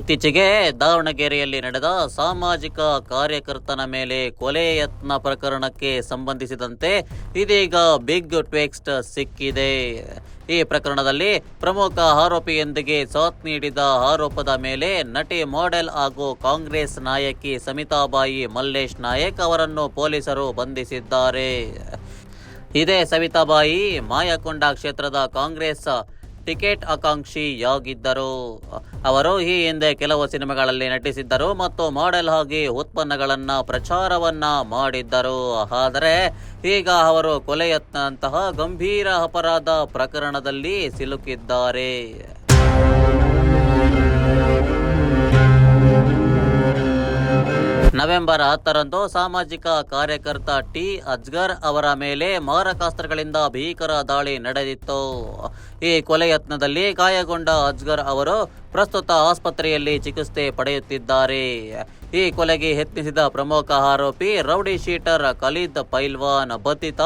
ಇತ್ತೀಚೆಗೆ ದಾವಣಗೆರೆಯಲ್ಲಿ ನಡೆದ ಸಾಮಾಜಿಕ ಕಾರ್ಯಕರ್ತನ ಮೇಲೆ ಕೊಲೆ ಯತ್ನ ಪ್ರಕರಣಕ್ಕೆ ಸಂಬಂಧಿಸಿದಂತೆ ಇದೀಗ ಬಿಗ್ ಟ್ವಿಸ್ಟ್ ಸಿಕ್ಕಿದೆ. ಈ ಪ್ರಕರಣದಲ್ಲಿ ಪ್ರಮುಖ ಆರೋಪಿಯೊಂದಿಗೆ ಸಾಥ್ ನೀಡಿದ ಆರೋಪದ ಮೇಲೆ ನಟಿ, ಮಾಡೆಲ್ ಹಾಗೂ ಕಾಂಗ್ರೆಸ್ ನಾಯಕಿ ಸವಿತಾಬಾಯಿ ಮಲ್ಲೇಶ್ ನಾಯಕ್ ಅವರನ್ನು ಪೊಲೀಸರು ಬಂಧಿಸಿದ್ದಾರೆ. ಇದೇ ಸವಿತಾಬಾಯಿ ಮಾಯಕೊಂಡ ಕ್ಷೇತ್ರದ ಕಾಂಗ್ರೆಸ್ ಟಿಕೆಟ್ ಆಕಾಂಕ್ಷಿಯಾಗಿದ್ದರು. ಅವರು ಈ ಹಿಂದೆ ಕೆಲವು ಸಿನಿಮಾಗಳಲ್ಲಿ ನಟಿಸಿದ್ದರು ಮತ್ತು ಮಾಡೆಲ್ ಆಗಿ ಉತ್ಪನ್ನಗಳನ್ನು ಪ್ರಚಾರವನ್ನ ಮಾಡಿದ್ದರು. ಆದರೆ ಈಗ ಅವರು ಕೊಲೆ ಯತ್ನಂತಹ ಗಂಭೀರ ಅಪರಾಧ ಪ್ರಕರಣದಲ್ಲಿ ಸಿಲುಕಿದ್ದಾರೆ. ನವೆಂಬರ್ 10ರಂದು ಸಾಮಾಜಿಕ ಕಾರ್ಯಕರ್ತ ಟಿ. ಅಜ್ಗರ್ ಅವರ ಮೇಲೆ ಮಾರಕಾಸ್ತ್ರಗಳಿಂದ ಭೀಕರ ದಾಳಿ ನಡೆದಿತ್ತು. ಈ ಕೊಲೆ ಯತ್ನದಲ್ಲಿ ಗಾಯಗೊಂಡ ಅಜ್ಗರ್ ಅವರು ಪ್ರಸ್ತುತ ಆಸ್ಪತ್ರೆಯಲ್ಲಿ ಚಿಕಿತ್ಸೆ ಪಡೆಯುತ್ತಿದ್ದಾರೆ. ಈ ಕೊಲೆಗೆ ಯತ್ನಿಸಿದ ಪ್ರಮುಖ ಆರೋಪಿ ರೌಡಿ ಶೀಟರ್ ಖಲೀದ್ ಪೈಲ್ವಾನ್ ಬಂಧಿತ.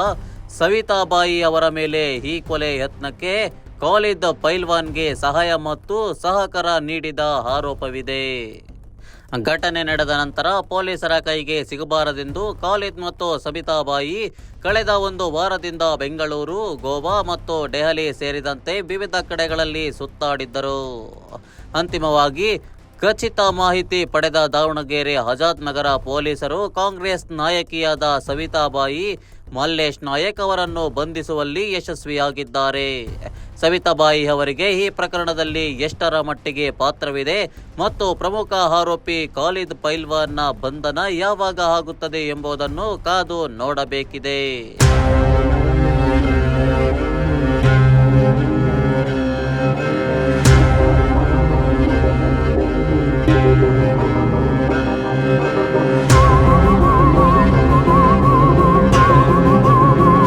ಸವಿತಾಬಾಯಿ ಅವರ ಮೇಲೆ ಈ ಕೊಲೆ ಯತ್ನಕ್ಕೆ ಖಲೀದ್ ಪೈಲ್ವಾನ್ಗೆ ಸಹಾಯ ಮತ್ತು ಸಹಕಾರ ನೀಡಿದ ಆರೋಪವಿದೆ. ಘಟನೆ ನಡೆದ ನಂತರ ಪೊಲೀಸರ ಕೈಗೆ ಸಿಗಬಾರದೆಂದು ಖಲೀದ್ ಮತ್ತು ಸವಿತಾಬಾಯಿ ಕಳೆದ ಒಂದು ವಾರದಿಂದ ಬೆಂಗಳೂರು, ಗೋವಾ ಮತ್ತು ದೆಹಲಿ ಸೇರಿದಂತೆ ವಿವಿಧ ಕಡೆಗಳಲ್ಲಿ ಸುತ್ತಾಡಿದ್ದರು. ಅಂತಿಮವಾಗಿ ಖಚಿತ ಮಾಹಿತಿ ಪಡೆದ ದಾವಣಗೆರೆ ಆಜಾದ್ ನಗರ ಪೊಲೀಸರು ಕಾಂಗ್ರೆಸ್ ನಾಯಕಿಯಾದ ಸವಿತಾಬಾಯಿ ಮಲ್ಲೇಶ್ ನಾಯಕ್ ಅವರನ್ನು ಬಂಧಿಸುವಲ್ಲಿ ಯಶಸ್ವಿಯಾಗಿದ್ದಾರೆ. ಸವಿತಾಬಾಯಿ ಅವರಿಗೆ ಈ ಪ್ರಕರಣದಲ್ಲಿ ಎಷ್ಟರ ಮಟ್ಟಿಗೆ ಪಾತ್ರವಿದೆ ಮತ್ತು ಪ್ರಮುಖ ಆರೋಪಿ ಖಲೀದ್ ಪೈಲ್ವಾನ್ನ ಬಂಧನ ಯಾವಾಗ ಆಗುತ್ತದೆ ಎಂಬುದನ್ನು ಕಾದು ನೋಡಬೇಕಿದೆ.